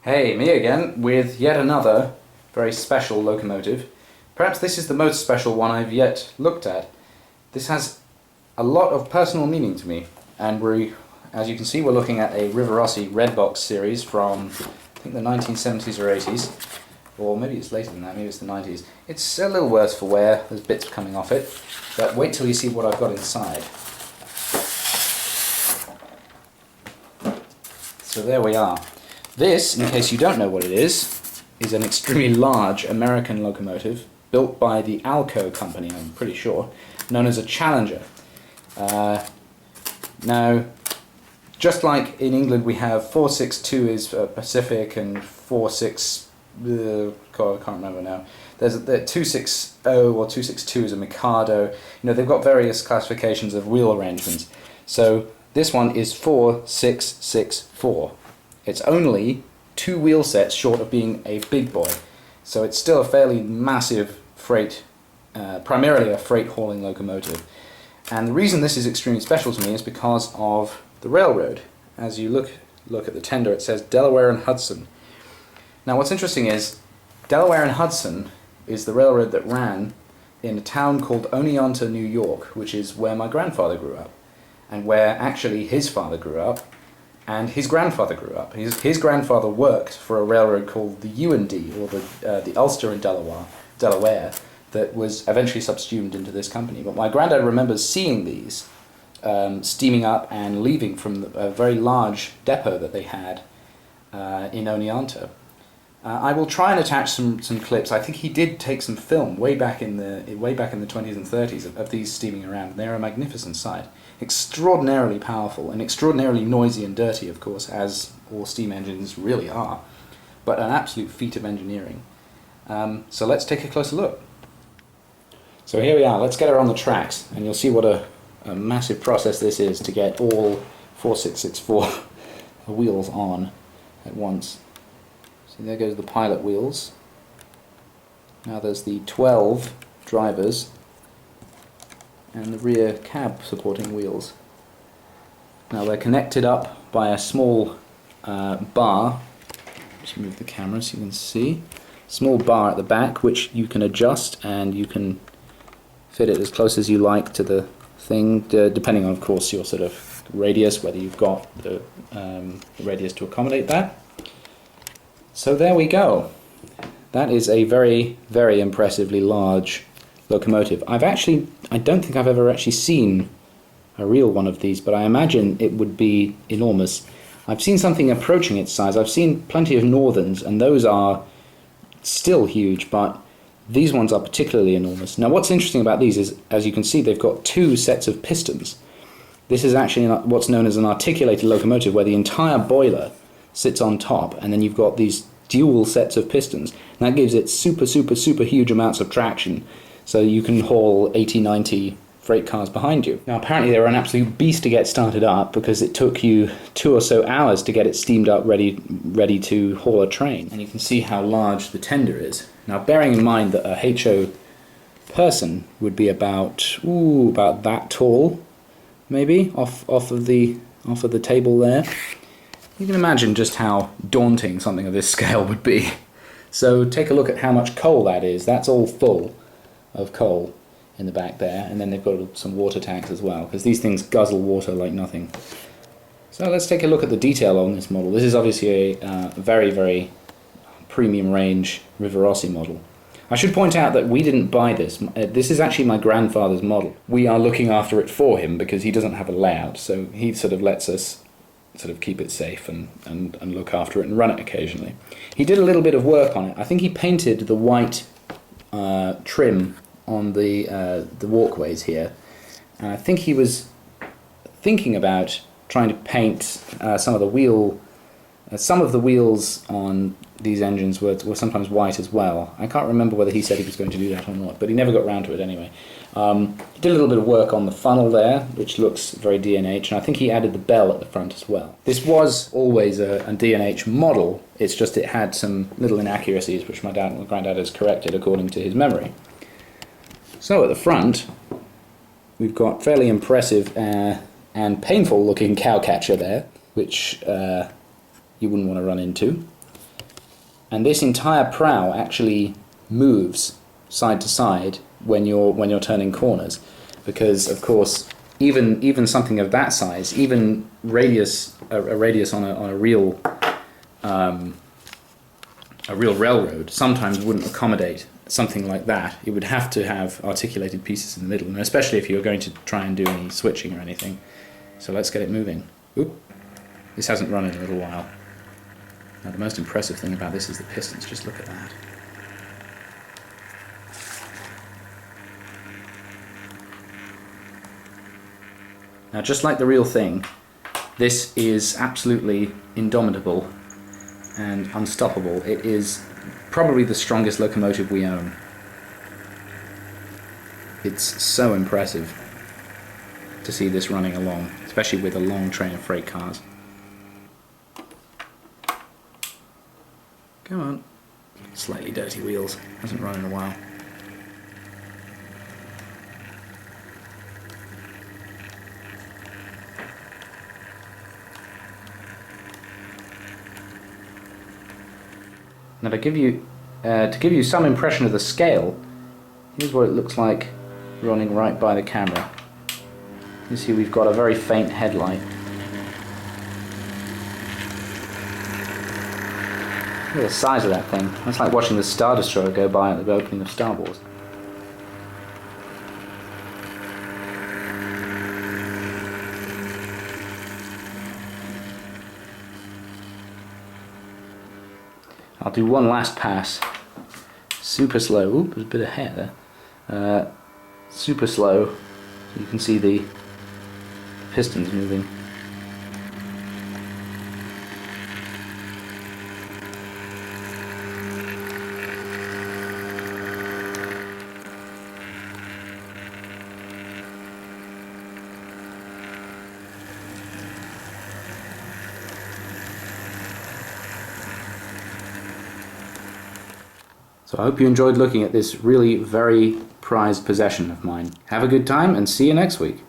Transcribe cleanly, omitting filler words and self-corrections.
Hey, me again, with yet another very special locomotive. Perhaps this is the most special one I've yet looked at. This has a lot of personal meaning to me, and as you can see, we're looking at a Rivarossi red box series from, I think, the 1970s or 80s, or maybe it's later than that, maybe it's the 90s. It's a little worse for wear, there's bits coming off it, but wait till you see what I've got inside. So there we are. This, in case you don't know what it is an extremely large American locomotive built by the Alco company, I'm pretty sure, known as a Challenger. Now, just like in England we have 462 is Pacific and 46, I can't remember now. There's the 260 or 262 is a Mikado. You know, they've got various classifications of wheel arrangements. So this one is 4664. It's only 2 wheel sets short of being a big boy, so it's still a fairly massive freight, primarily a freight hauling locomotive. And the reason this is extremely special to me is because of the railroad. As you look at the tender, it says Delaware and Hudson. Now what's interesting is Delaware and Hudson is the railroad that ran in a town called Oneonta, New York, which is where my grandfather grew up, and where actually his father grew up. And his grandfather grew up. His grandfather worked for a railroad called the U&D, or the Ulster and Delaware, that was eventually subsumed into this company. But my granddad remembers seeing these steaming up and leaving from a very large depot that they had in Oneonta. I will try and attach some clips. I think he did take some film way back in the 20s and 30s of these steaming around. They're a magnificent sight. Extraordinarily powerful and extraordinarily noisy and dirty, of course, as all steam engines really are, but an absolute feat of engineering. So let's take a closer look. So here we are. Let's get her on the tracks, and you'll see what a massive process this is to get all 4664 wheels on at once. So there goes the pilot wheels. Now there's the 12 drivers and the rear cab supporting wheels. Now they're connected up by a small bar. Just move the camera so you can see. Small bar at the back which you can adjust, and you can fit it as close as you like to the thing, depending on, of course, your sort of radius, whether you've got the radius to accommodate that. So there we go. That is a very, very impressively large locomotive. I don't think I've ever actually seen a real one of these, but I imagine it would be enormous. I've seen something approaching its size. I've seen plenty of Northerns, and those are still huge, but these ones are particularly enormous. Now what's interesting about these is, as you can see, they've got 2 sets of pistons. This is actually what's known as an articulated locomotive, where the entire boiler sits on top, and then you've got these dual sets of pistons, and that gives it super huge amounts of traction, so you can haul 80-90 freight cars behind you. Now apparently they were an absolute beast to get started up, because it took you 2 or so hours to get it steamed up ready to haul a train. And you can see how large the tender is. Now bearing in mind that a HO person would be about that tall, maybe, off of the table there, you can imagine just how daunting something of this scale would be. So take a look at how much coal that is. That's all full of coal in the back there, and then they've got some water tanks as well, because these things guzzle water like nothing. So let's take a look at the detail on this model. This is obviously a very, very premium range Rivarossi model. I should point out that we didn't buy this. This is actually my grandfather's model. We are looking after it for him because he doesn't have a layout, so he sort of lets us sort of keep it safe and look after it and run it occasionally. He did a little bit of work on it. I think he painted the white trim on the walkways here, and I think he was thinking about trying to paint some of the wheels on these engines were sometimes white as well. I can't remember whether he said he was going to do that or not, but he never got around to it anyway. He did a little bit of work on the funnel there, which looks very D&H, and I think he added the bell at the front as well. This was always a D&H model, it's just it had some little inaccuracies which my granddad has corrected according to his memory. So at the front, we've got fairly impressive and painful looking cowcatcher there, which you wouldn't want to run into. And this entire prow actually moves side to side when you're turning corners, because of course even something of that size, even a radius on a real railroad sometimes wouldn't accommodate something like that. It would have to have articulated pieces in the middle, and especially if you're going to try and do any switching or anything. So let's get it moving. Oop. This hasn't run in a little while. Now the most impressive thing about this is the pistons. Just look at that. Now, just like the real thing, this is absolutely indomitable and unstoppable. It is probably the strongest locomotive we own. It's so impressive to see this running along, especially with a long train of freight cars. Come on. Slightly dirty wheels. Hasn't run in a while. Now to give you some impression of the scale, here's what it looks like running right by the camera. You see we've got a very faint headlight. Look at the size of that thing. That's like watching the Star Destroyer go by at the opening of Star Wars. I'll do one last pass. Super slow. Oop, there's a bit of hair there. Super slow. So you can see the pistons moving. So I hope you enjoyed looking at this really very prized possession of mine. Have a good time and see you next week.